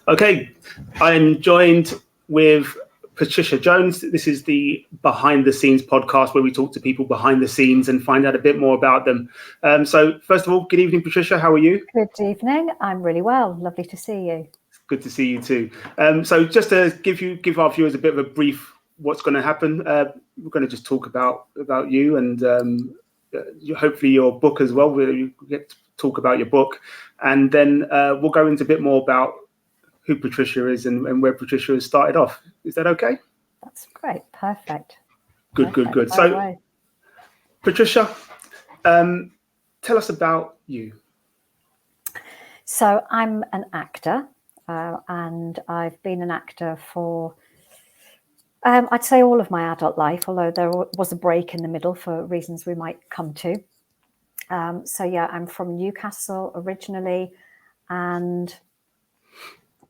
Okay, I'm joined with Patricia Jones. This is the Behind the Scenes podcast where we talk to people behind the scenes and find out a bit more about them. So first of all, good evening, Patricia. How are you? Good evening. I'm really well. Lovely to see you. Good to see you too. So just to give our viewers a bit of a brief what's going to happen, we're going to just talk about you and hopefully your book as well. We'll get to talk about your book, and then we'll go into a bit more about who Patricia is and where Patricia has started off. Is that okay? That's great. Perfect. Good. So, Patricia, tell us about you. So I'm an actor, and I've been an actor for, I'd say, all of my adult life, although there was a break in the middle for reasons we might come to. So yeah, I'm from Newcastle originally, and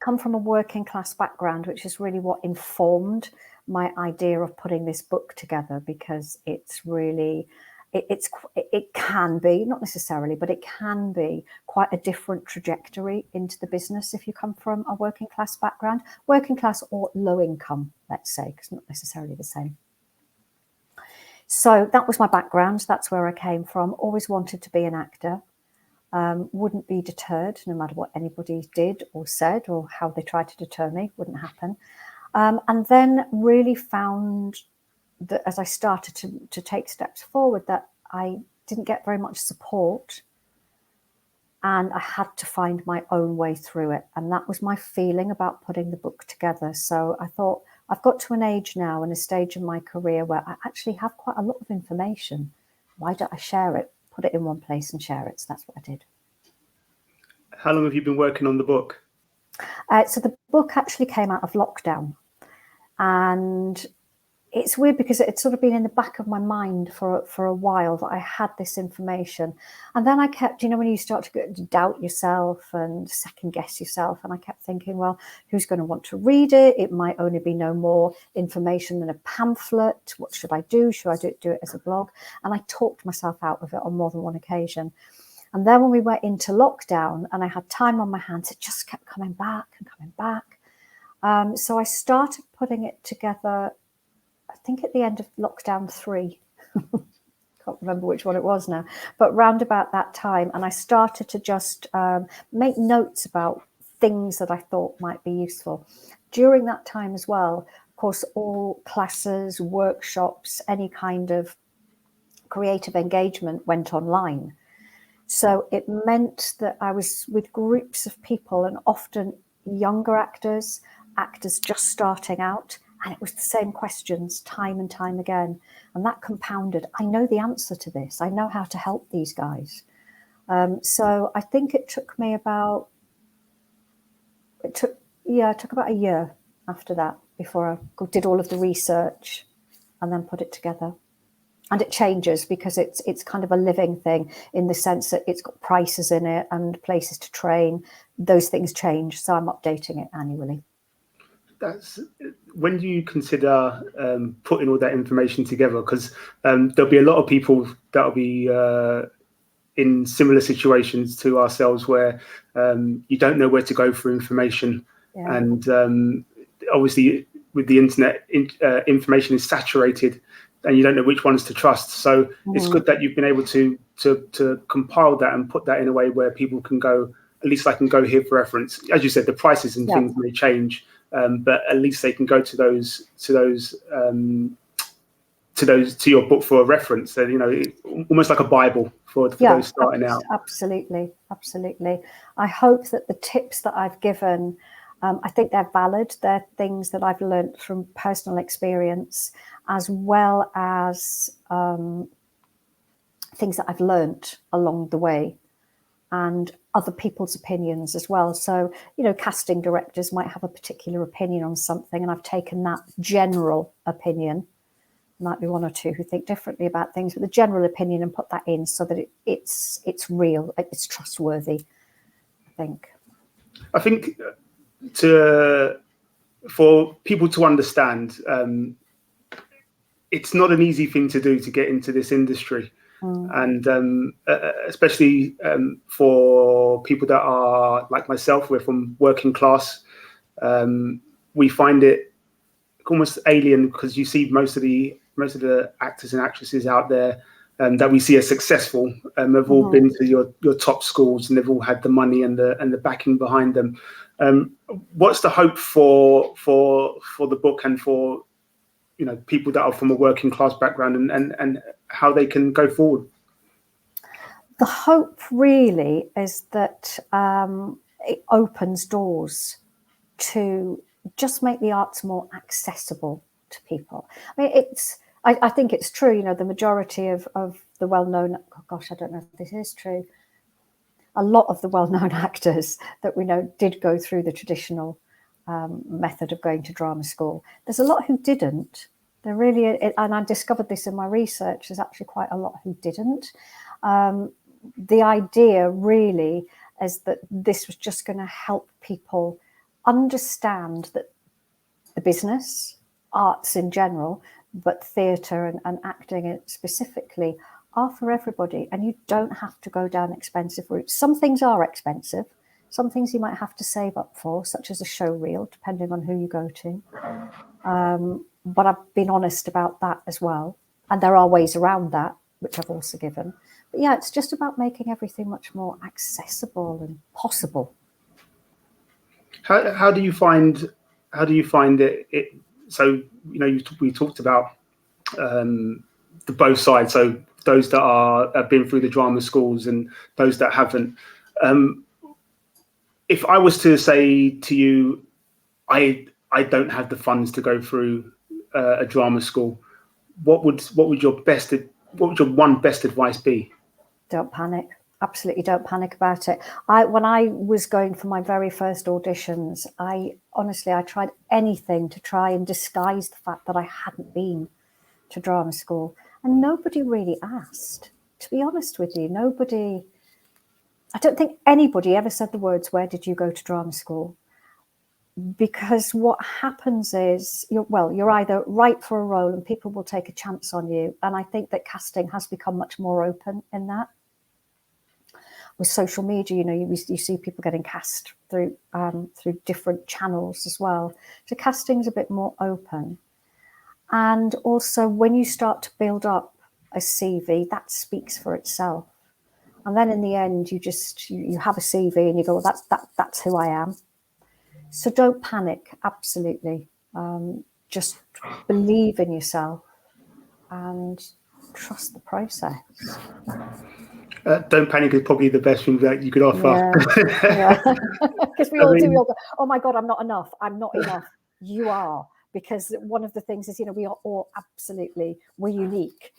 come from a working class background, which is really what informed my idea of putting this book together, because it's really, it can be, not necessarily, but it can be quite a different trajectory into the business if you come from a working class background, working class or low income, let's say, because not necessarily the same. So that was my background. That's where I came from. Always wanted to be an actor. Wouldn't be deterred no matter what anybody did or said or how they tried to deter me. Wouldn't happen. And then really found that as I started to take steps forward, that I didn't get very much support, and I had to find my own way through it. And that was my feeling about putting the book together. So I thought, I've got to an age now and a stage in my career where I actually have quite a lot of information. Why don't I share it? Put it in one place and share it. So that's what I did. How long have you been working on the book? So the book actually came out of lockdown, and it's weird because it's sort of been in the back of my mind for a while that I had this information. And then I kept, when you start to doubt yourself and second guess yourself, and I kept thinking, well, who's going to want to read it? It might only be no more information than a pamphlet. What should I do? Should I do it as a blog? And I talked myself out of it on more than one occasion. And then when we went into lockdown and I had time on my hands, it just kept coming back and coming back. So I started putting it together, I think at the end of lockdown 3. Can't remember which one it was now, but round about that time. And I started to just make notes about things that I thought might be useful. During that time as well, of course, all classes, workshops, any kind of creative engagement went online. So it meant that I was with groups of people, and often younger actors just starting out, and it was the same questions time and time again. And that compounded. I know the answer to this. I know how to help these guys. So I think it took me about, it took about a year after that before I did all of the research and then put it together. And it changes because it's kind of a living thing in the sense that it's got prices in it and places to train. Those things change, so I'm updating it annually. When do you consider putting all that information together? Because there'll be a lot of people that'll be in similar situations to ourselves where you don't know where to go for information. Yeah. And obviously with the internet, information is saturated and you don't know which ones to trust. So it's good that you've been able to compile that and put that in a way where people can go, at least I can go here for reference. As you said, the prices and things may change, but at least they can go to your book for a reference. So, almost like a Bible for those starting out. Absolutely. I hope that the tips that I've given, I think they're valid. They're things that I've learned from personal experience, as well as things that I've learned along the way, and other people's opinions as well. So, casting directors might have a particular opinion on something, and I've taken that general opinion might be one or two who think differently about things, but the general opinion, and put that in so that it's real, it's trustworthy, I think for people to understand, it's not an easy thing to do to get into this industry. And especially for people that are like myself, we're from working class, we find it almost alien, because you see most of the actors and actresses out there that we see as successful, have all been to your top schools, and they've all had the money and the backing behind them. What's the hope for the book, and for people that are from a working class background, and how they can go forward? The hope really is that it opens doors to just make the arts more accessible to people. I mean, I think it's true, the majority of the well-known, gosh, I don't know if this is true, a lot of the well-known actors that we know did go through the traditional method of going to drama school. There's a lot who didn't. There really, and I discovered this in my research, there's actually quite a lot who didn't. The idea really is that this was just going to help people understand that the business, arts in general, but theatre and acting specifically, are for everybody, and you don't have to go down expensive routes. Some things are expensive. Some things you might have to save up for, such as a showreel, depending on who you go to. But I've been honest about that as well. And there are ways around that, which I've also given. But yeah, it's just about making everything much more accessible and possible. How do you find it? So we talked about the both sides. So those that have been through the drama schools and those that haven't. If I was to say to you, I don't have the funds to go through a drama school, what would your one best advice be? Don't panic. Absolutely don't panic about it. When I was going for my very first auditions, I tried anything to try and disguise the fact that I hadn't been to drama school, and nobody really asked, to be honest with you. I don't think anybody ever said the words, "Where did you go to drama school?" Because what happens is you're either right for a role and people will take a chance on you, and I think that casting has become much more open in that. With social media, you see people getting cast through different channels as well. So casting's a bit more open. And also when you start to build up a CV, that speaks for itself. And then in the end, you have a CV and you go, well, that's who I am. So don't panic, absolutely. Just believe in yourself and trust the process. Don't panic is probably the best thing that you could offer. Yeah, because we all go, oh my God, I'm not enough. I'm not enough. You are, because one of the things is, we are all we're unique.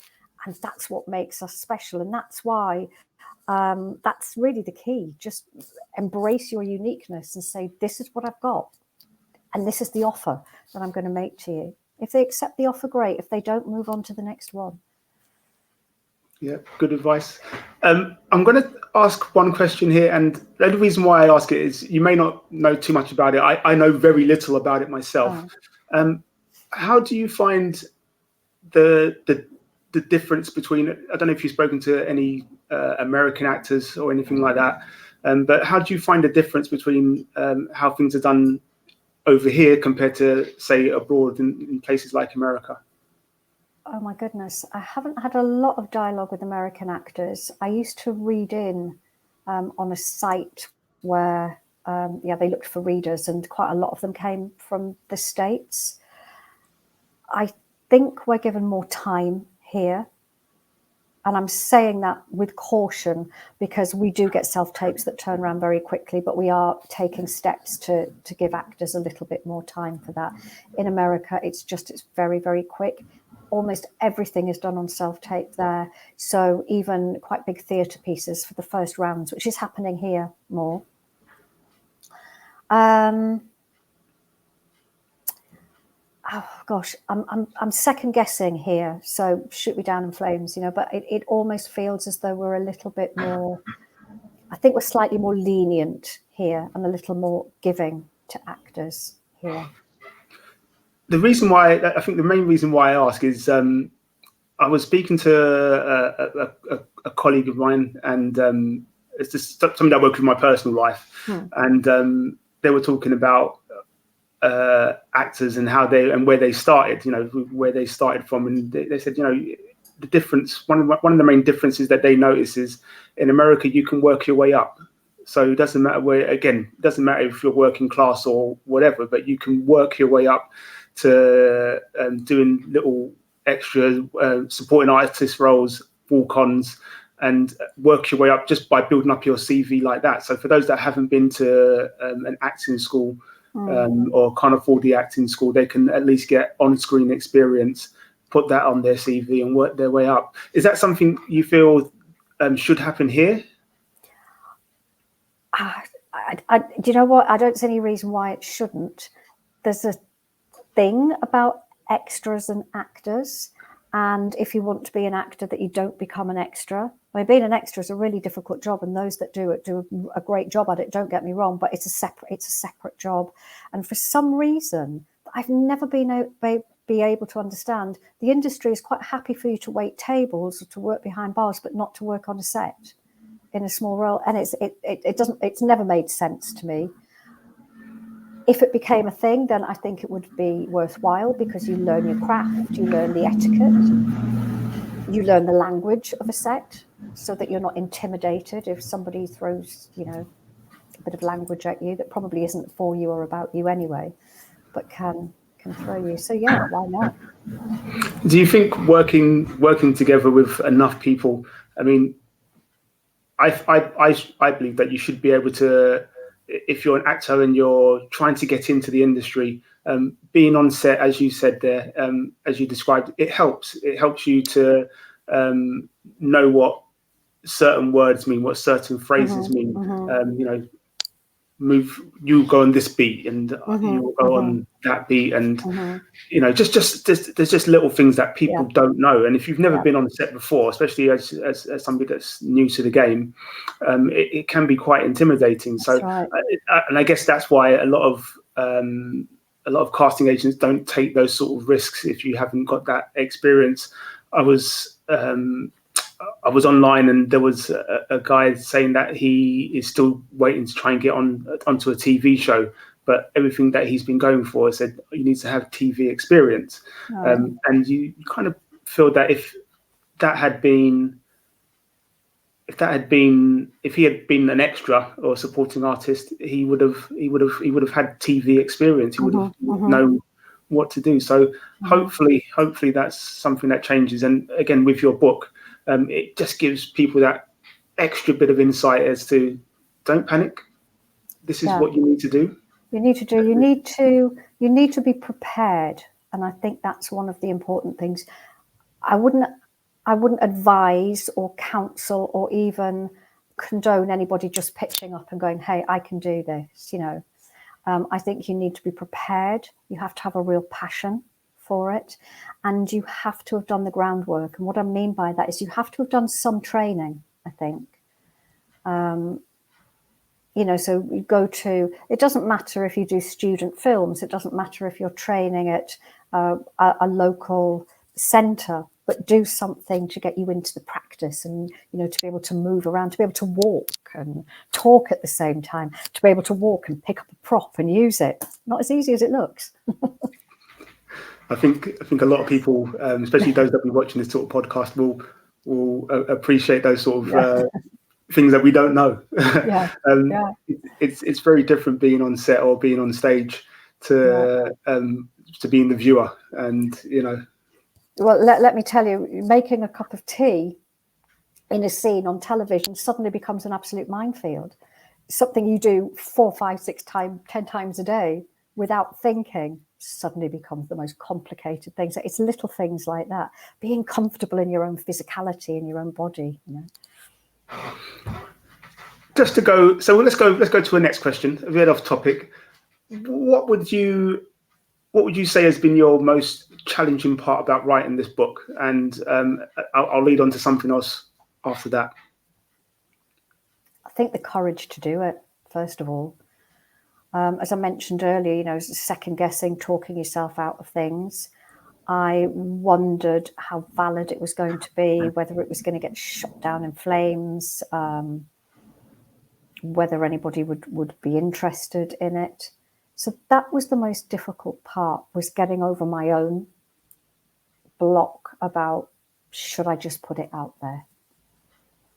And that's what makes us special. And that's why that's really the key. Just embrace your uniqueness and say, this is what I've got. And this is the offer that I'm going to make to you. If they accept the offer, great. If they don't, move on to the next one. Yeah, good advice. I'm going to ask one question here, and the only reason why I ask it is you may not know too much about it. I know very little about it myself. How do you find the difference between? I don't know if you've spoken to any American actors or anything like that, but how do you find the difference between how things are done over here compared to, say, abroad in places like America? Oh my goodness, I haven't had a lot of dialogue with American actors. I used to read in on a site where they looked for readers, and quite a lot of them came from the States. I think we're given more time here. And I'm saying that with caution, because we do get self-tapes that turn around very quickly, but we are taking steps to give actors a little bit more time for that. In America, it's very, very quick. Almost everything is done on self-tape there. So even quite big theatre pieces for the first rounds, which is happening here more. Oh gosh, I'm second guessing here, so shoot me down in flames, but it almost feels as though we're a little bit more, I think we're slightly more lenient here and a little more giving to actors here. The reason why, I think the main reason why I ask is I was speaking to a colleague of mine, and it's just something that I work with in my personal life, and they were talking about actors and how they and where they started, where they started from, and they said, the difference. One of the main differences that they notice is in America you can work your way up. So it doesn't matter where. Again, it doesn't matter if you're working class or whatever, but you can work your way up to doing little extra supporting artist roles, walk-ons, and work your way up just by building up your CV like that. So for those that haven't been to an acting school or can't afford the acting school, they can at least get on-screen experience, put that on their CV and work their way up. Is that something you feel should happen here? Do you know what? I don't see any reason why it shouldn't. There's a thing about extras and actors, and if you want to be an actor, that you don't become an extra. I mean, being an extra is a really difficult job, and those that do it do a great job at it. Don't get me wrong, but it's a separate job. And for some reason, I've never been able to understand. The industry is quite happy for you to wait tables or to work behind bars, but not to work on a set in a small role. And it's never made sense to me. If it became a thing, then I think it would be worthwhile, because you learn your craft, you learn the etiquette, you learn the language of a set, so that you're not intimidated if somebody throws, a bit of language at you that probably isn't for you or about you anyway, but can throw you. So yeah, why not? Do you think working together with enough people? I mean, I believe that you should be able to, if you're an actor and you're trying to get into the industry, being on set, as you said there, as you described, it helps. It helps you to know what certain words mean, what certain phrases mean. You go on this beat, and you will go on that beat, and there's just little things that people don't know. And if you've never been on the set before, especially as somebody that's new to the game, it can be quite intimidating. So, right. And I guess that's why a lot of casting agents don't take those sort of risks if you haven't got that experience. I was online, and there was a guy saying that he is still waiting to try and get onto a TV show, but everything that he's been going for said you need to have TV experience. And you kind of feel that if he had been an extra or supporting artist, he would have had TV experience. He would have known what to do. So hopefully that's something that changes. And again, with your book, it just gives people that extra bit of insight as to, don't panic. This is what you need to do. You need to be prepared. And I think that's one of the important things. I wouldn't advise or counsel or even condone anybody just pitching up and going, hey, I can do this. I think you need to be prepared. You have to have a real passion for it, and you have to have done the groundwork. And what I mean by that is you have to have done some training, I think. So you go to, it doesn't matter if you do student films, it doesn't matter if you're training at a local centre, but do something to get you into the practice and, to be able to move around, to be able to walk and talk at the same time, to be able to walk and pick up a prop and use it. Not as easy as it looks. I think a lot of people, especially those that be watching this sort of podcast, will appreciate those sort of things that we don't know. It's very different being on set or being on stage to being the viewer, and Well, let me tell you, making a cup of tea in a scene on television suddenly becomes an absolute minefield. Something you do 4, 5, 6 times, 10 times a day without thinking suddenly becomes the most complicated thing. So it's little things like that. Being comfortable in your own physicality, in your own body. Just to go, so let's go to the next question. A bit off topic. What would you what would you say has been your most challenging part about writing this book? And I'll lead on to something else after that. I think the courage to do it, first of all. As I mentioned earlier, second guessing, talking yourself out of things. I wondered how valid it was going to be, whether it was going to get shot down in flames, whether anybody would be interested in it. So that was the most difficult part, was getting over my own block about, should I just put it out there?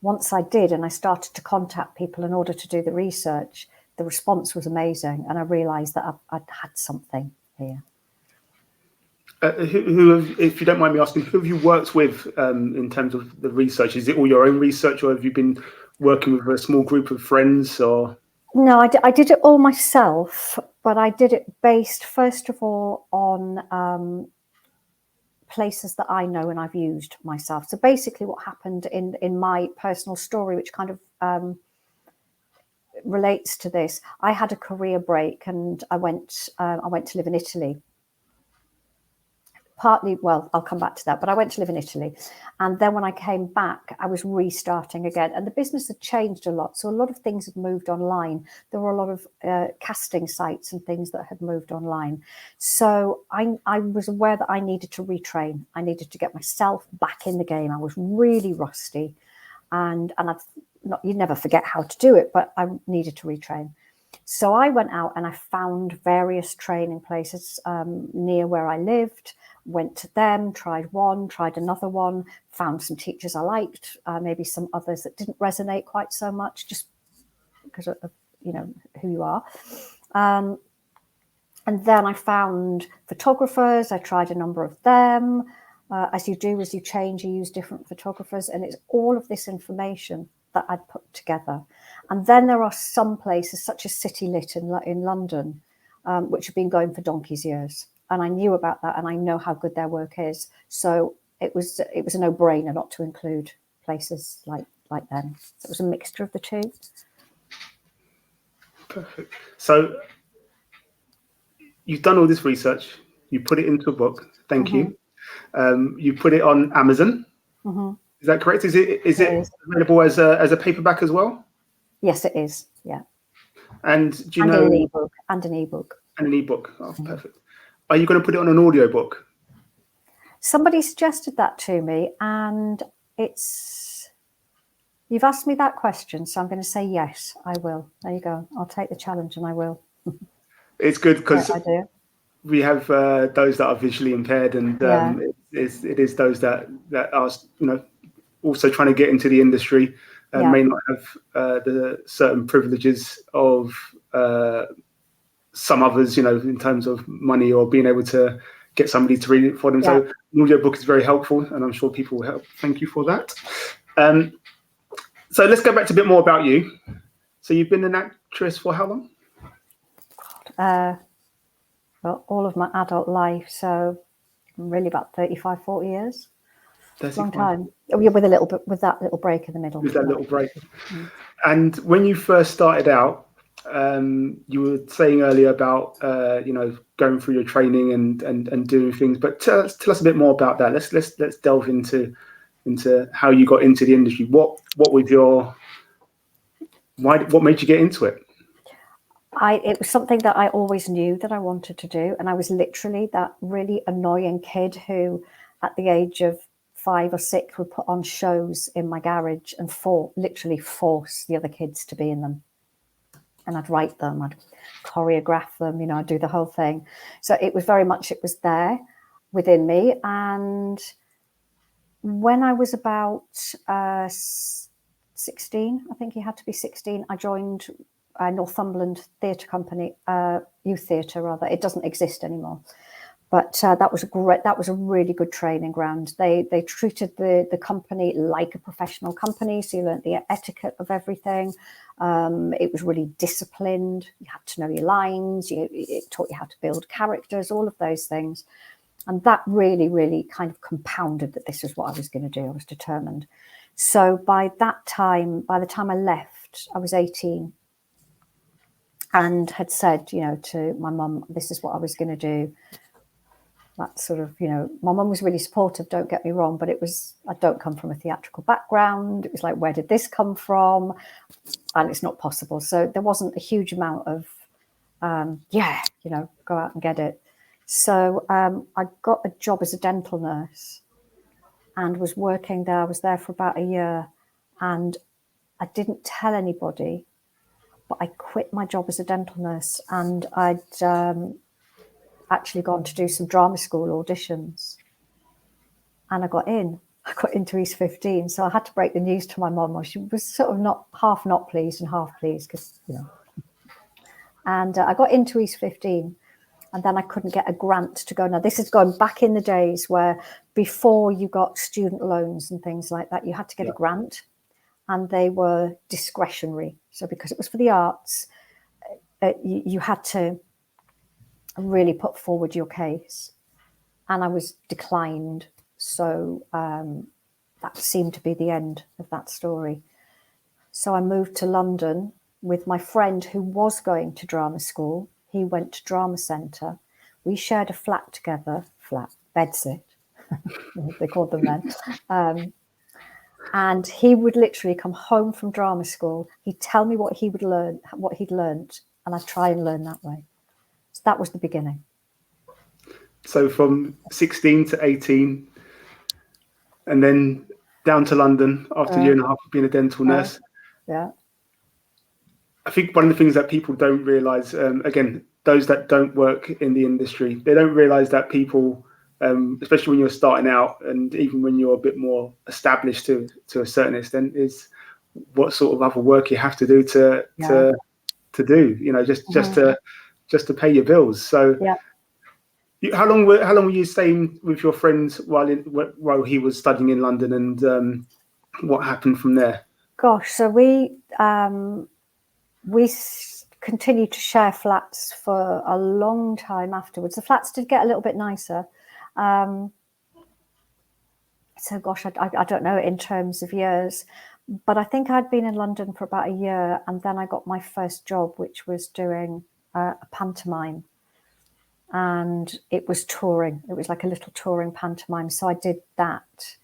Once I did, and I started to contact people in order to do the research, the response was amazing, and I realised that I'd had something here. If you don't mind me asking, who have you worked with in terms of the research? Is it all your own research, or have you been working with a small group of friends? Or no, I did it all myself, but I did it based, first of all, on places that I know and I've used myself. So basically what happened in my personal story, which kind of relates to this, I had a career break and I went to live in Italy. Partly, well, I'll come back to that, but I went to live in Italy. And then when I came back, I was restarting again. And the business had changed a lot. So a lot of things had moved online. There were a lot of casting sites and things that had moved online. So I was aware that I needed to retrain. I needed to get myself back in the game. I was really rusty. And you never forget how to do it, but I needed to retrain. So I went out and I found various training places near where I lived. Went to them, tried one, tried another one, found some teachers I liked, maybe some others that didn't resonate quite so much, just because of who you are. And then I found photographers. I tried a number of them. As you do, as you change, you use different photographers, and it's all of this information that I'd put together. And then there are some places, such as City Lit in London, which have been going for donkey's years. And I knew about that, and I know how good their work is. So it was a no-brainer not to include places like them. So it was a mixture of the two. Perfect. So you've done all this research. You put it into a book. Thank you. You put it on Amazon. Is that correct? Is it available as a paperback as well? Yes, it is. Yeah. And do you know an ebook and an ebook. And an ebook. Oh, perfect. Are you going to put it on an audiobook? Somebody suggested that to me, and you've asked me that question, so I'm going to say yes, I will. There you go. I'll take the challenge and I will. It's good because I do. We have those that are visually impaired, and it is those that are also trying to get into the industry and may not have the certain privileges of some others, in terms of money or being able to get somebody to read it for them. So an audio book is very helpful, and I'm sure people will help. Thank you for that. So let's go back to a bit more about you. So you've been an actress for how long? Well, all of my adult life, so really about 35, 40 years. 35. Long time. With that little break in the middle. With that little break. And when you first started out, you were saying earlier about going through your training and doing things, but tell us a bit more about that. Let's delve into how you got into the industry. What made you get into it? It was something that I always knew that I wanted to do, and I was literally that really annoying kid who, at the age of 5 or 6, would put on shows in my garage and literally force the other kids to be in them. And I'd write them, I'd choreograph them, I'd do the whole thing. So it was very much, it was there within me. And when I was about 16, I think you had to be 16, I joined Northumberland Theatre Company, Youth Theatre rather. It doesn't exist anymore. But that was a really good training ground. They treated the company like a professional company, so you learned the etiquette of everything. It was really disciplined. You had to know your lines. It taught you how to build characters, all of those things. And that really, really kind of compounded that this is what I was going to do. I was determined. So by the time I left, I was 18 and had said, to my mum, this is what I was going to do. That's sort of, my mum was really supportive, don't get me wrong, but I don't come from a theatrical background. It was like, where did this come from? And it's not possible. So there wasn't a huge amount of, go out and get it. So I got a job as a dental nurse and was working there. I was there for about a year, and I didn't tell anybody, but I quit my job as a dental nurse, and I'd actually gone to do some drama school auditions, and I got into East 15. So I had to break the news to my mum. She was sort of not pleased and half pleased, because and I got into East 15, and then I couldn't get a grant to go. Now, this is going back in the days where, before you got student loans and things like that, you had to get a grant, and they were discretionary. So because it was for the arts, you had to really put forward your case, and I was declined. So that seemed to be the end of that story. So I moved to London with my friend who was going to drama school. He went to drama centre. We shared a flat together, bedsit, they called them then. And he would literally come home from drama school. He'd tell me what he'd learned, and I'd try and learn that way. So that was the beginning. So from 16 to 18, and then down to London after a year and a half of being a dental nurse. Yeah. I think one of the things that people don't realise, again, those that don't work in the industry, they don't realise that people, especially when you're starting out, and even when you're a bit more established to a certain extent, is what sort of other work you have to do to do. Just to pay your bills. So, how long were you staying with your friends while he was studying in London, and what happened from there? Gosh, so we continued to share flats for a long time afterwards. The flats did get a little bit nicer. So gosh, I don't know in terms of years, but I think I'd been in London for about a year, and then I got my first job, which was doing a pantomime, and it was touring. It was like a little touring pantomime. So I did that,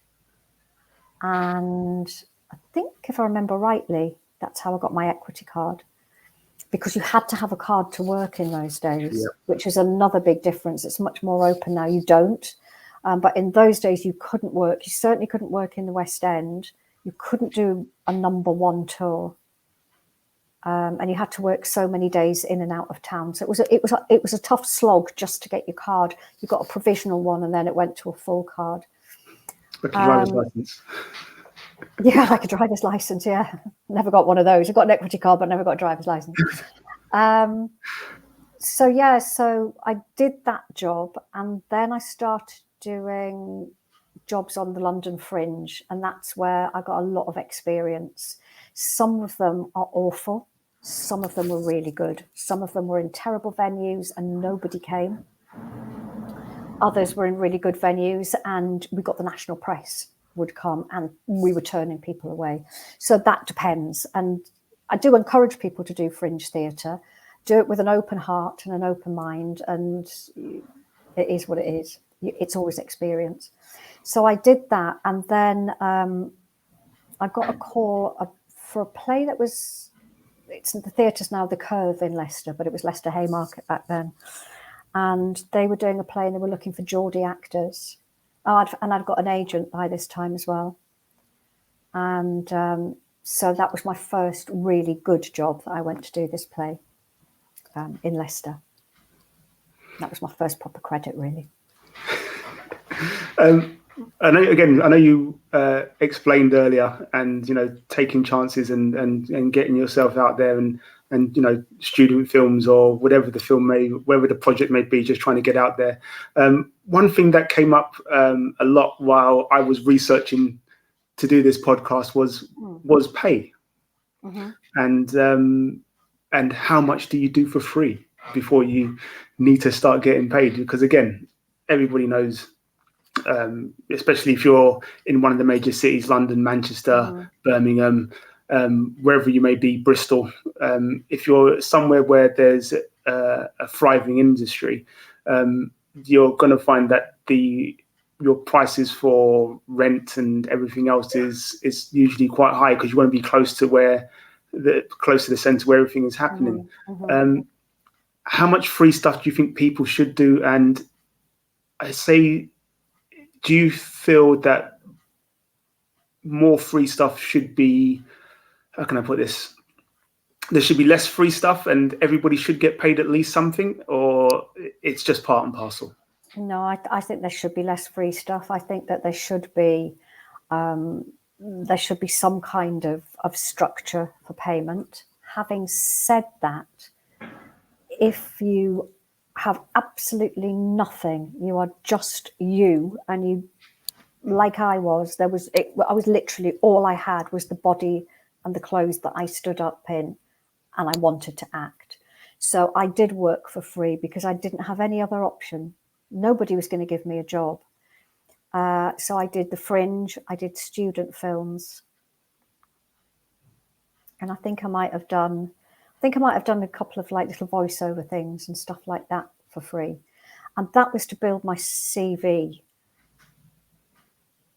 and I think, if I remember rightly, that's how I got my equity card, because you had to have a card to work in those days, which is another big difference. It's much more open now. You don't. But in those days, you couldn't work. You certainly couldn't work in the West End. You couldn't do a #1 tour. And you had to work so many days in and out of town. So it was a tough slog just to get your card. You got a provisional one, and then it went to a full card. Like a driver's license. Yeah, like a driver's license. Yeah, never got one of those. I got an equity card, but never got a driver's license. So I did that job, and then I started doing jobs on the London Fringe, and that's where I got a lot of experience. Some of them are awful. Some of them were really good. Some of them were in terrible venues and nobody came. Others were in really good venues, and we got the national press would come, and we were turning people away. So that depends. And I do encourage people to do fringe theatre. Do it with an open heart and an open mind, and it is what it is. It's always experience. So I did that, and then I got a call for a play that was, it's the theatre's now the Curve in Leicester, but it was Leicester Haymarket back then. And they were doing a play, and they were looking for Geordie actors. And I'd got an agent by this time as well. And so that was my first really good job that I went to do this play in Leicester. That was my first proper credit, really. I know you explained earlier, and taking chances and getting yourself out there, and student films or whatever wherever the project may be, just trying to get out there. One thing that came up a lot while I was researching to do this podcast was pay. Mm-hmm. And how much do you do for free before you need to start getting paid? Because again, everybody knows, especially if you're in one of the major cities, London, Manchester, Birmingham, wherever you may be, Bristol, if you're somewhere where there's a thriving industry, you're going to find that your prices for rent and everything else is usually quite high, because you want to be close to the centre where everything is happening. How much free stuff do you think people should do? And do you feel that more free stuff should be, how can I put this? There should be less free stuff and everybody should get paid at least something, or it's just part and parcel? No, I think there should be less free stuff. I think that there should be some kind of structure for payment. Having said that, if you have absolutely nothing, you are just you, and you, like I was, I was literally, all I had was the body and the clothes that I stood up in, and I wanted to act. So I did work for free because I didn't have any other option. Nobody was going to give me a job. So I did the Fringe, I did student films, and I think I might have done a couple of like little voiceover things and stuff like that for free. And that was to build my CV.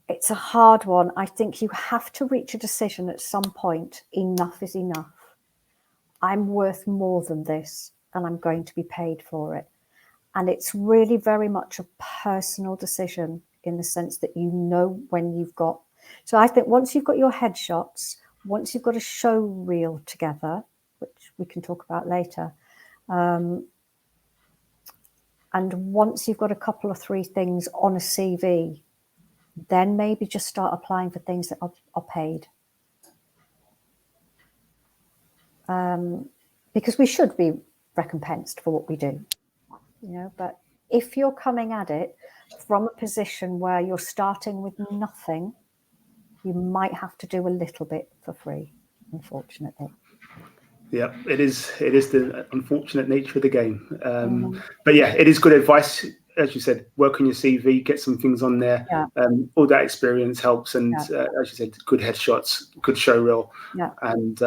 It's a hard one. I think you have to reach a decision at some point. Enough is enough. I'm worth more than this, and I'm going to be paid for it. And it's really very much a personal decision, in the sense that you know when you've got. So I think once you've got your headshots, once you've got a show reel together, which we can talk about later, and once you've got a couple of 3 things on a CV, then maybe just start applying for things that are paid. Because we should be recompensed for what we do, but if you're coming at it from a position where you're starting with nothing, you might have to do a little bit for free, unfortunately. Yeah, it is the unfortunate nature of the game. But yeah, it is good advice. As you said, work on your CV, get some things on there. Yeah. All that experience helps. And as you said, good headshots, good show reel, and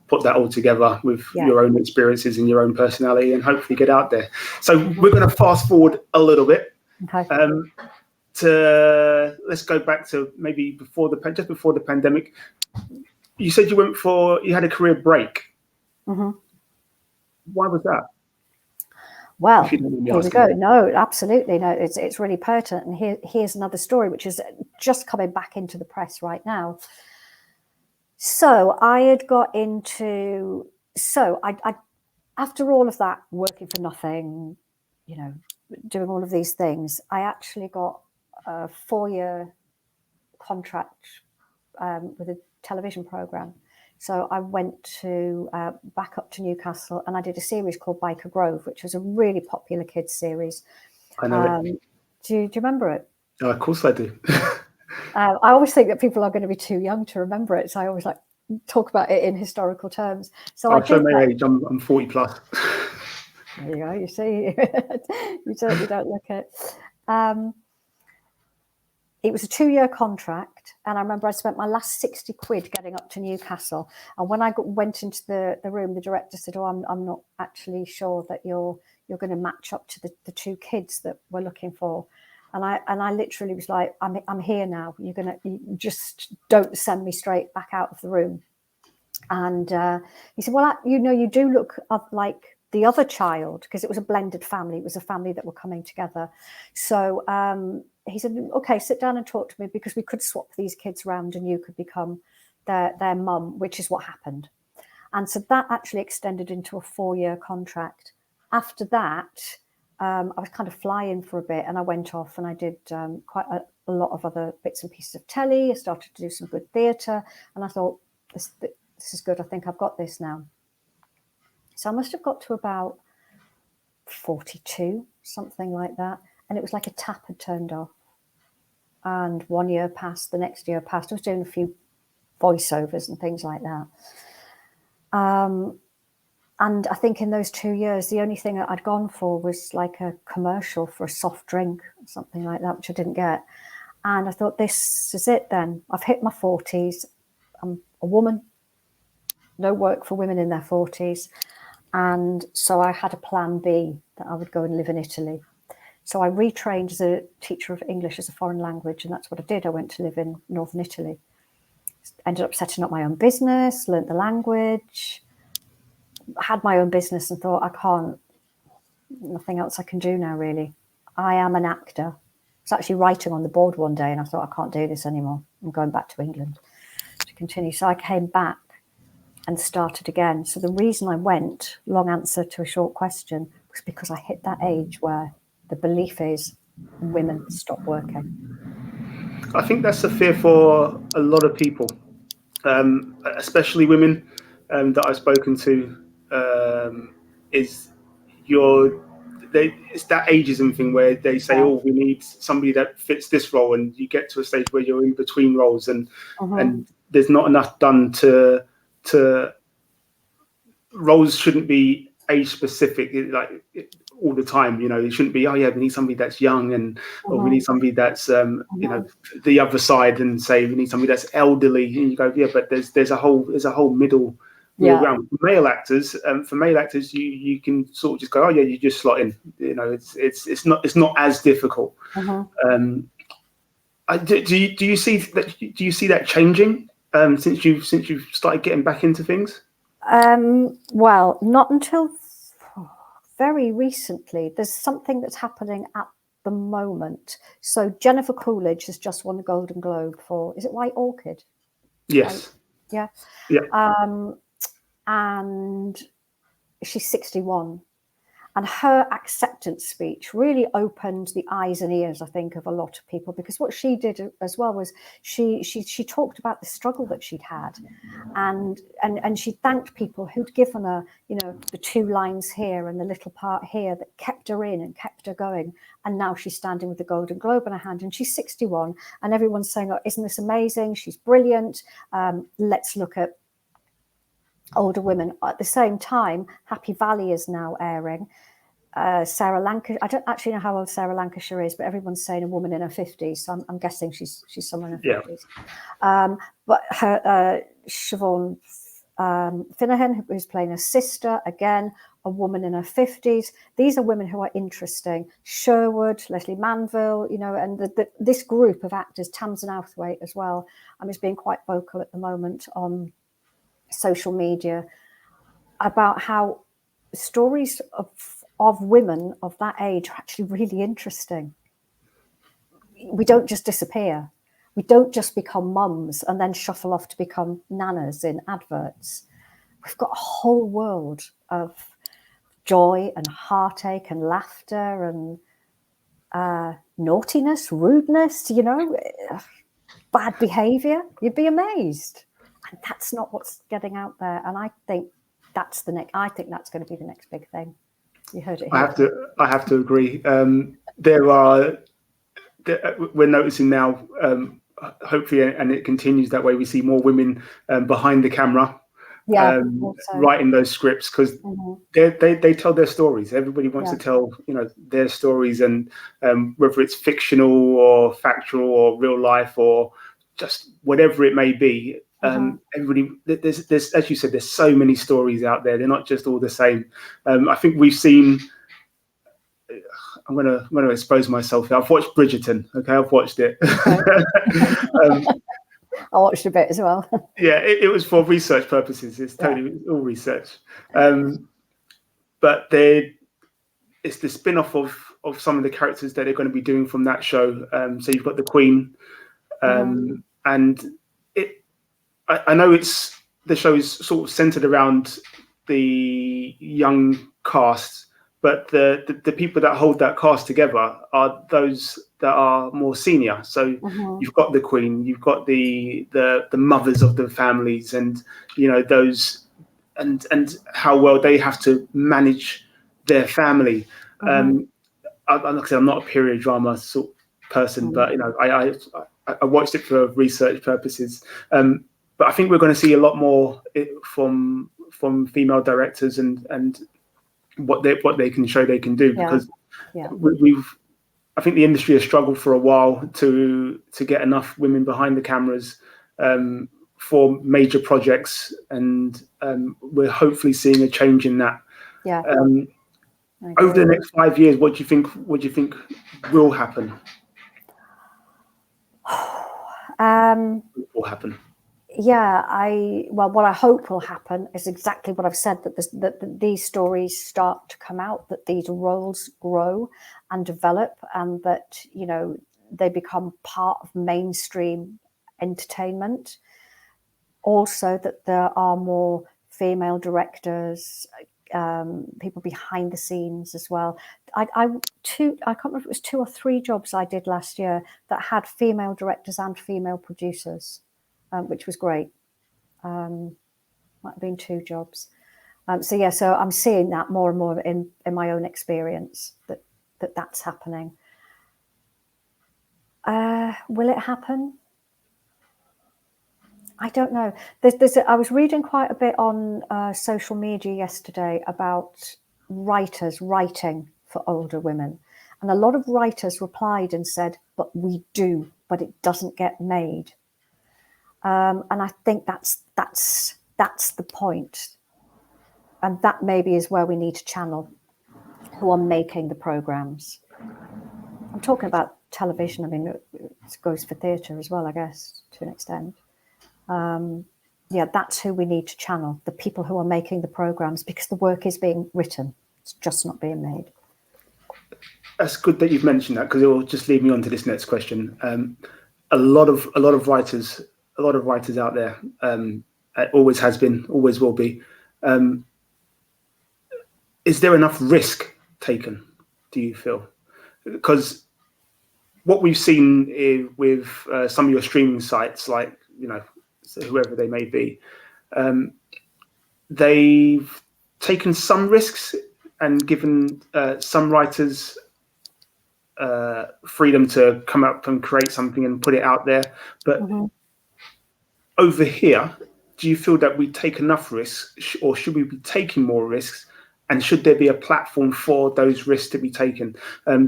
put that all together with your own experiences and your own personality, and hopefully get out there. So we're going to fast forward a little bit. Okay. Let's go back to maybe just before the pandemic. You said you had a career break. Why was that? Well, here we go. No, absolutely. No, it's really pertinent. And here's another story, which is just coming back into the press right now. So I had got into, I after all of that, working for nothing, doing all of these things, I actually got a 4-year contract with a television program. So I went back up to Newcastle, and I did a series called Biker Grove, which was a really popular kids series. I know it. Do you remember it? Oh, of course I do. I always think that people are going to be too young to remember it, so I always talk about it in historical terms. So I'll show my age. I'm 40 plus. There you go. You see, you certainly don't look it. It was a 2-year contract, and I remember I spent my last 60 quid getting up to Newcastle. And when I went into the room, the director said, "Oh, I'm not actually sure that you're going to match up to the 2 kids that we're looking for." And I literally was like, "I'm here now. You just don't send me straight back out of the room." And he said, "Well, you do look like the other child," because it was a blended family. It was a family that were coming together. So he said, "Okay, sit down and talk to me, because we could swap these kids around and you could become their mum," which is what happened. And so that actually extended into a 4-year contract. After that, I was kind of flying for a bit, and I went off and I did quite a lot of other bits and pieces of telly. I started to do some good theatre, and I thought, this is good. I think I've got this now. So I must have got to about 42, something like that. And it was like a tap had turned off. And 1 year passed, the next year passed. I was doing a few voiceovers and things like that. And I think in those 2 years, the only thing that I'd gone for was like a commercial for a soft drink or something like that, which I didn't get. And I thought, this is it then. I've hit my 40s. I'm a woman. No work for women in their 40s. And so I had a plan B, that I would go and live in Italy. So I retrained as a teacher of English as a foreign language, and that's what I did. I went to live in northern Italy. Ended up setting up my own business, learnt the language, had my own business, and thought, nothing else I can do now, really. I am an actor. I was actually writing on the board one day, and I thought, I can't do this anymore. I'm going back to England to continue. So I came back and started again. So the reason I went, long answer to a short question, was because I hit that age where the belief is women stop working. I think that's a fear for a lot of people, especially women that I've spoken to. It's that ageism thing where they say, "Oh, we need somebody that fits this role," and you get to a stage where you're in between roles, and there's not enough done to roles shouldn't be age specific, all the time. It shouldn't be, oh yeah, we need somebody that's young, and or we need somebody that's the other side, and say we need somebody that's elderly, and you go, yeah, but there's a whole middle ground. For male actors, you can sort of just go, oh yeah, you just slot in. It's not as difficult. Do you see that changing since you've started getting back into things? Well, not until very recently. There's something that's happening at the moment. So Jennifer Coolidge has just won the Golden Globe for, is it White Orchid? Yes. Yeah. And she's 61. And her acceptance speech really opened the eyes and ears, I think, of a lot of people, because what she did as well was she talked about the struggle that she'd had, and she thanked people who'd given her, the 2 lines here and the little part here that kept her in and kept her going. And now she's standing with the Golden Globe in her hand, and she's 61, and everyone's saying, "Oh, isn't this amazing? She's brilliant. Let's look at older women." At the same time, Happy Valley is now airing. Sarah Lancashire, I don't actually know how old Sarah Lancashire is, but everyone's saying a woman in her 50s, so I'm guessing she's somewhere in her 50s. But her Siobhan Finahan, who's playing her sister, again, a woman in her 50s. These are women who are interesting. Sherwood, Leslie Manville, and this group of actors, Tamsin Outhwaite as well, is being quite vocal at the moment on social media about how stories of women of that age are actually really interesting. We don't just disappear. We don't just become mums and then shuffle off to become nanas in adverts. We've got a whole world of joy and heartache and laughter and naughtiness, rudeness, bad behavior. You'd be amazed. And that's not what's getting out there. And I think that's going to be the next big thing. You heard it here. I have to agree. We're noticing now, hopefully, and it continues that way, we see more women behind the camera, writing those scripts, because they tell their stories. Everybody wants to tell their stories, and whether it's fictional or factual or real life or just whatever it may be. Everybody, there's as you said, there's so many stories out there. They're not just all the same. I think we've seen. I'm gonna expose myself. I've watched Bridgerton. Okay, I've watched it. I watched a bit as well. Yeah, it was for research purposes. It's totally all research. But it's the spin-off of some of the characters that they're going to be doing from that show. So you've got the Queen, and I know the show is sort of centered around the young cast, but the people that hold that cast together are those that are more senior. So you've got the Queen, you've got the mothers of the families, and those and how well they have to manage their family. Like I said, I'm not a period drama sort of person, but I watched it for research purposes. But I think we're going to see a lot more from female directors and what they can show they can do, because I think the industry has struggled for a while to get enough women behind the cameras for major projects, and we're hopefully seeing a change in that. Over the next 5 years, what do you think will happen? Will happen. Yeah, what I hope will happen is exactly what I've said, that these stories start to come out, that these roles grow and develop, and that, you know, they become part of mainstream entertainment. Also, that there are more female directors, people behind the scenes as well. I can't remember if it was 2 or 3 jobs I did last year that had female directors and female producers, which was great. Might have been 2 jobs. So I'm seeing that more and more in my own experience, that's happening. Will it happen? I don't know. I was reading quite a bit on social media yesterday about writers writing for older women. And a lot of writers replied and said, but we do, but it doesn't get made. And I think that's the point. And that maybe is where we need to channel who are making the programs. I'm talking about television. I mean, it goes for theatre as well, I guess, to an extent. Yeah, that's who we need to channel, the people who are making the programs, because the work is being written. It's just not being made. That's good that you've mentioned that, because it will just lead me on to this next question. A lot of writers out there, it always has been, always will be. Is there enough risk taken, do you feel? Because what we've seen with some of your streaming sites, like, you know, whoever they may be, they've taken some risks and given some writers freedom to come up and create something and put it out there. But over here, do you feel that we take enough risks, or should we be taking more risks? And should there be a platform for those risks to be taken?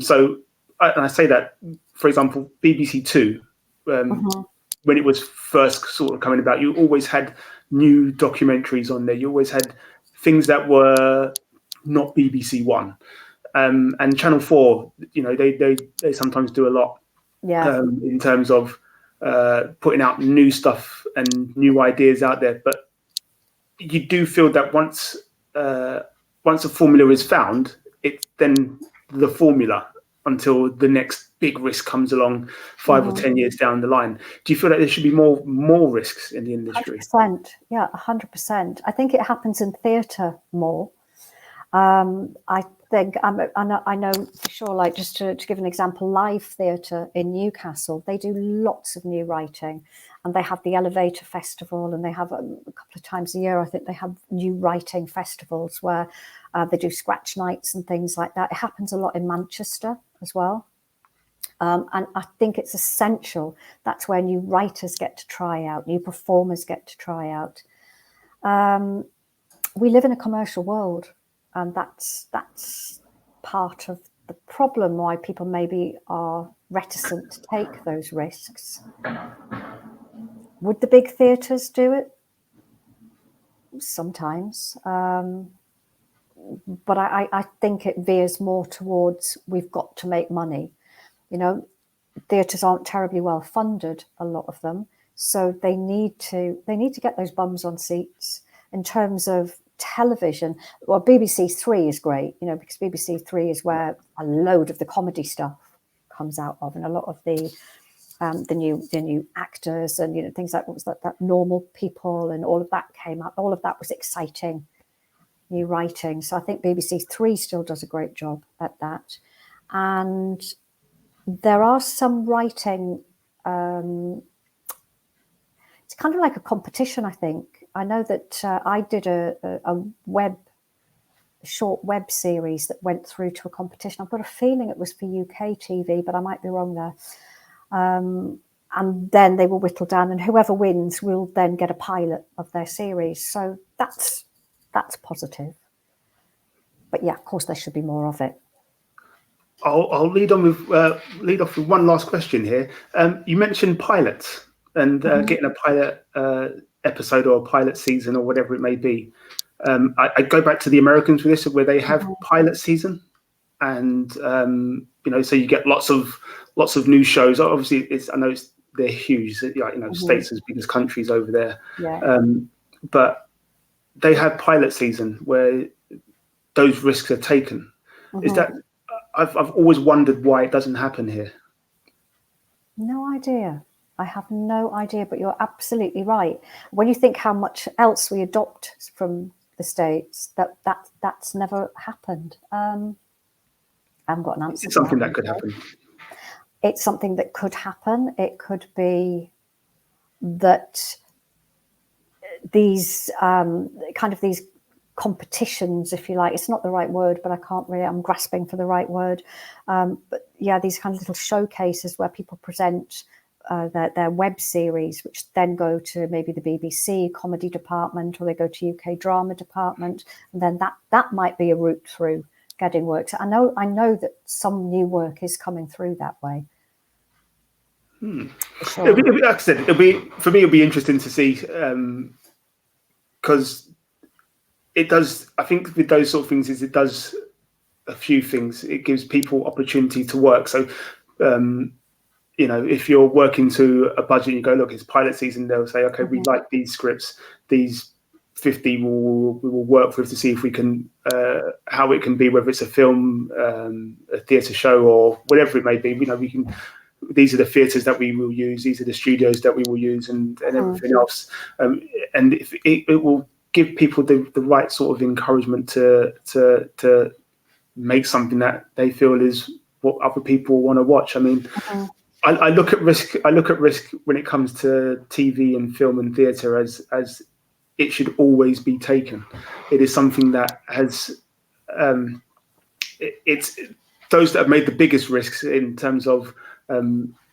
So I say that, for example, BBC Two, when it was first sort of coming about, you always had new documentaries on there. You always had things that were not BBC One. And Channel 4, you know, they sometimes do a lot in terms of putting out new stuff and new ideas out there. But you do feel that once a formula is found, it's then the formula until the next big risk comes along 5 or 10 years down the line. Do you feel like there should be more risks in the industry? 100%. Yeah, 100%. I think it happens in theatre more. I think, I know for sure, like, just to give an example, Live Theatre in Newcastle, they do lots of new writing, and they have the Elevator Festival, and they have a couple of times a year, I think they have new writing festivals where they do scratch nights and things like that. It happens a lot in Manchester as well. And I think it's essential. That's where new writers get to try out, new performers get to try out. We live in a commercial world, and that's part of the problem why people maybe are reticent to take those risks. Would the big theatres do it? Sometimes. But I think it veers more towards we've got to make money. You know, theatres aren't terribly well funded, a lot of them. So they need to get those bums on seats. In terms of television, well, BBC Three is great, you know, because BBC Three is where a load of the comedy stuff comes out of, and a lot of the new actors and, you know, things like, what was that Normal People, and all of that came up. All of that was exciting new writing. So I think BBC Three still does a great job at that. And there are some writing, it's kind of like a competition, I think. I know that I did a short web series that went through to a competition. I've got a feeling it was for UK TV, but I might be wrong there. And then they will whittle down, and whoever wins will then get a pilot of their series. So that's positive. But yeah, of course, there should be more of it. I'll lead off with one last question here. You mentioned pilots and getting a pilot episode or a pilot season or whatever it may be. I go back to the Americans with this, where they have pilot season, and so you get lots of new shows. Obviously, they're huge. States as big as countries over there, but they have pilot season where those risks are taken. Is that I've always wondered why it doesn't happen here. No idea. I have no idea, but you're absolutely right. When you think how much else we adopt from the States, that's never happened. I haven't got an answer. It's something that could happen. It's something that could happen. It could be that these these competitions, if you like, it's not the right word, but I'm grasping for the right word. But yeah, these kind of little showcases where people present their web series, which then go to maybe the BBC comedy department, or they go to UK drama department, and then that might be a route through getting work. So I know that some new work is coming through that way. Sure. Like I said, it'll be interesting to see, because it does. I think with those sort of things, it does a few things. It gives people opportunity to work. So, if you're working to a budget, you go, look, it's pilot season. They'll say, okay, we like these scripts. These 50 we will work with to see if we can how it can be, whether it's a film, a theatre show, or whatever it may be. We can. These are the theatres that we will use. These are the studios that we will use, and everything else. And if it will give people the right sort of encouragement to make something that they feel is what other people want to watch. I mean, I look at risk. I look at risk when it comes to TV and film and theatre as it should always be taken. It is something that has. It's those that have made the biggest risks in terms of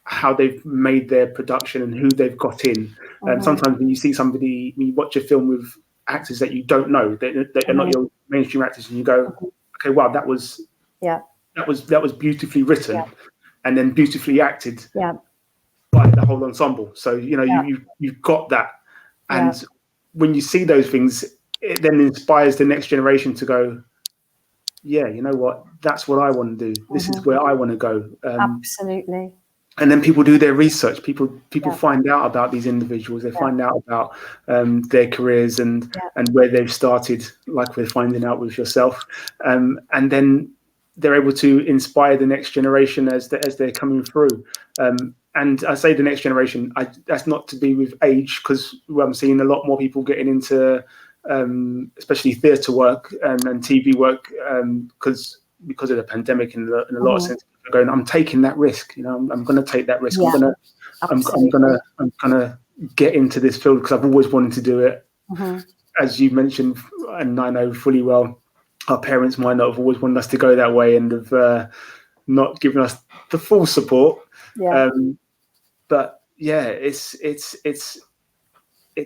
how they've made their production and who they've got in. Sometimes when you see somebody, when you watch a film with actors that you don't know, they're not your mainstream actors, and you go, okay, wow, that was beautifully written and then beautifully acted by the whole ensemble. So you've got that, and when you see those things, it then inspires the next generation to go, yeah, you know what, that's what I want to do. This is where I want to go. Absolutely. And then people do their research. People find out about these individuals. They find out about their careers and where they've started, like we're finding out with yourself. And then they're able to inspire the next generation as they're coming through. And I say the next generation, that's not to be with age, because I'm seeing a lot more people getting into especially theatre work and TV work because of the pandemic in a lot of sense. Going, I'm taking that risk. I'm going to take that risk. I'm gonna get into this field because I've always wanted to do it. As you mentioned, and I know fully well, our parents might not have always wanted us to go that way and have not given us the full support. But yeah, it's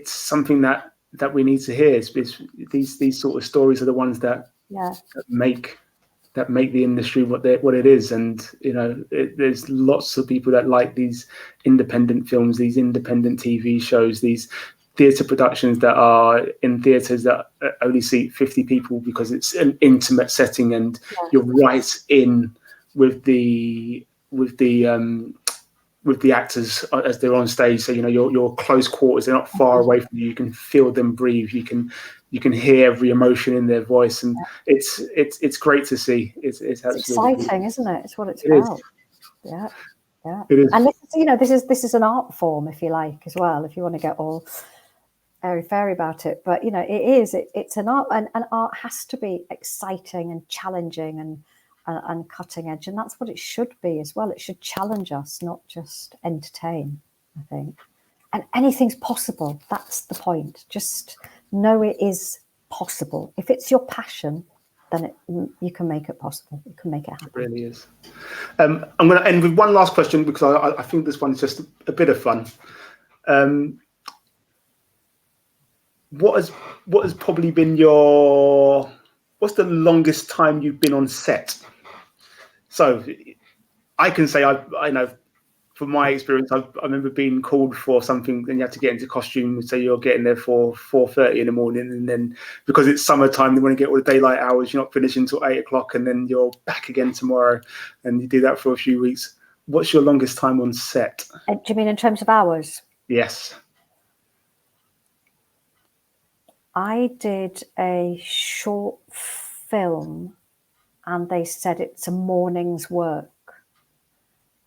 something that we need to hear. It's these sort of stories are the ones that make the industry what it is. And there's lots of people that like these independent films, these independent TV shows, these theatre productions that are in theatres that only seat 50 people because it's an intimate setting and you're right in with the actors as they're on stage. So you're close quarters, they're not far away from you. You can feel them breathe, you can hear every emotion in their voice, and it's great to see. It's exciting, isn't it? It's what it's about. Yeah it is. And this is an art form, if you like, as well, if you want to get all airy fairy about it. But it's an art, and art has to be exciting and challenging and cutting edge, and that's what it should be as well. It should challenge us, not just entertain, I think. And anything's possible. That's the point. Just know it is possible. If it's your passion, then you can make it possible. You can make it happen. It really is. I'm going to end with one last question, because I think this one is just a bit of fun. What has probably been what's the longest time you've been on set? So I can say I know from my experience, I remember being called for something, and you have to get into costume. Say you're getting there for 4:30 in the morning, and then because it's summertime, they want to get all the daylight hours. You're not finishing until 8 o'clock, and then you're back again tomorrow, and you do that for a few weeks. What's your longest time on set? Do you mean in terms of hours? Yes. I did a short film, and they said it's a morning's work.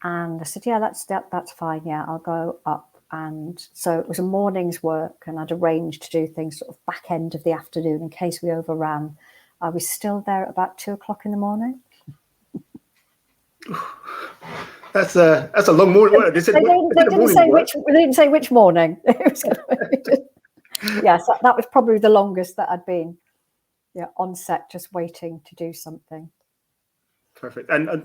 And I said, yeah, that's fine. Yeah, I'll go up. And so it was a morning's work, and I'd arranged to do things sort of back end of the afternoon in case we overran. I was still there at about 2 o'clock in the morning. That's a long morning. They didn't say which morning. Yes, that was probably the longest that I'd been on set, just waiting to do something. Perfect. And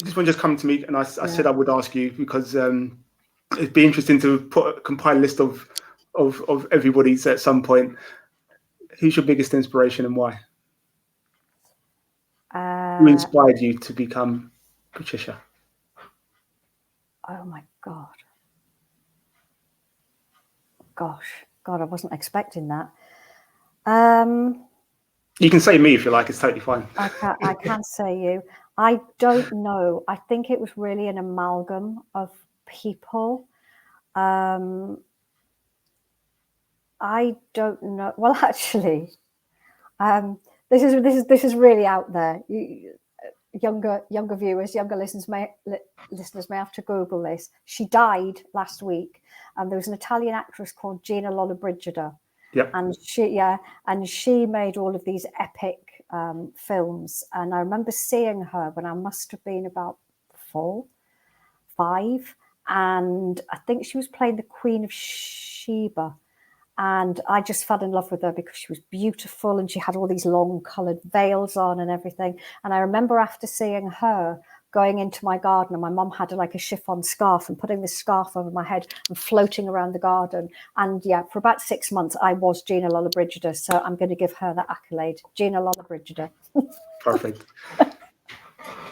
this one just come to me, and I said I would ask you because it'd be interesting to compile a list of everybody's at some point. Who's your biggest inspiration and why? Who inspired you to become Patricia? Oh my God. Gosh, God, I wasn't expecting that. You can say me if you like. It's totally fine. I can say you. I don't know. I think it was really an amalgam of people. I don't know. Well, actually, this is really out there. Younger viewers, younger listeners may have to Google this. She died last week, and there was an Italian actress called Gina Lollobrigida. Yep. And she made all of these epic films. And I remember seeing her when I must have been about 4, 5, and I think she was playing the Queen of Sheba. And I just fell in love with her because she was beautiful, and she had all these long coloured veils on and everything. And I remember after seeing her going into my garden, and my mum had like a chiffon scarf, and putting this scarf over my head and floating around the garden. And for about 6 months, I was Gina Lollobrigida. So I'm going to give her that accolade, Gina Lollobrigida. Perfect.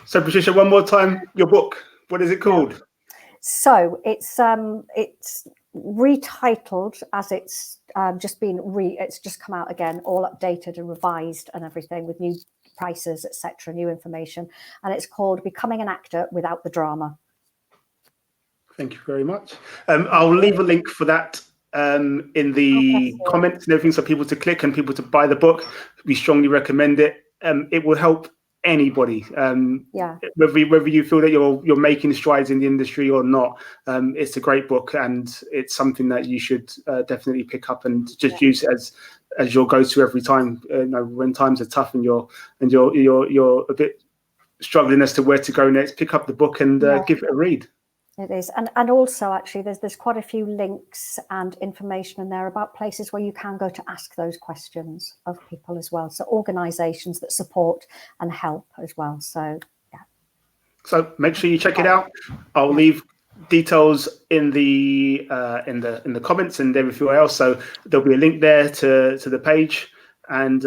So Patricia, one more time, your book. What is it called? Yeah. So it's retitled, as it's it's just come out again, all updated and revised and everything, with new prices, etc., new information, and it's called Becoming an Actor Without the Drama. Thank you very much. I'll leave a link for that in the comments and everything, so people to click and people to buy the book. We strongly recommend it. It will help anybody, whether you feel that you're making strides in the industry or not. It's a great book, and it's something that you should definitely pick up and just use as your go-to every time. When times are tough and you're a bit struggling as to where to go next, pick up the book and give it a read. It is, and also actually there's quite a few links and information in there about places where you can go to ask those questions of people as well. So organisations that support and help as well. So So make sure you check it out. I'll leave details in the comments and everywhere else. So there'll be a link there to the page, and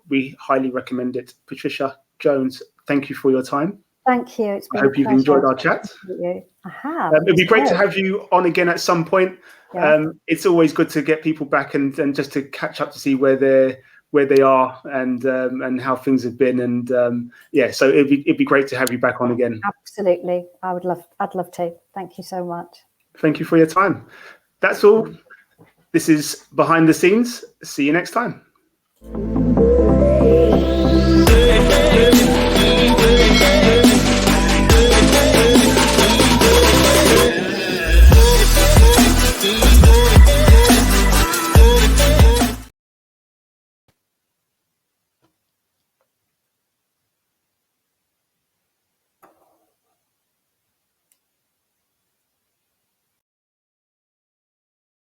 we highly recommend it. Patricia Jones, thank you for your time. Thank you. It's been I hope you've enjoyed our chat. I have. It'd be great to have you on again at some point. Yeah. It's always good to get people back and just to catch up to see where they are and how things have been. And so it'd be great to have you back on again. Absolutely. I'd love to. Thank you so much. Thank you for your time. That's all. This is Behind the Scenes. See you next time.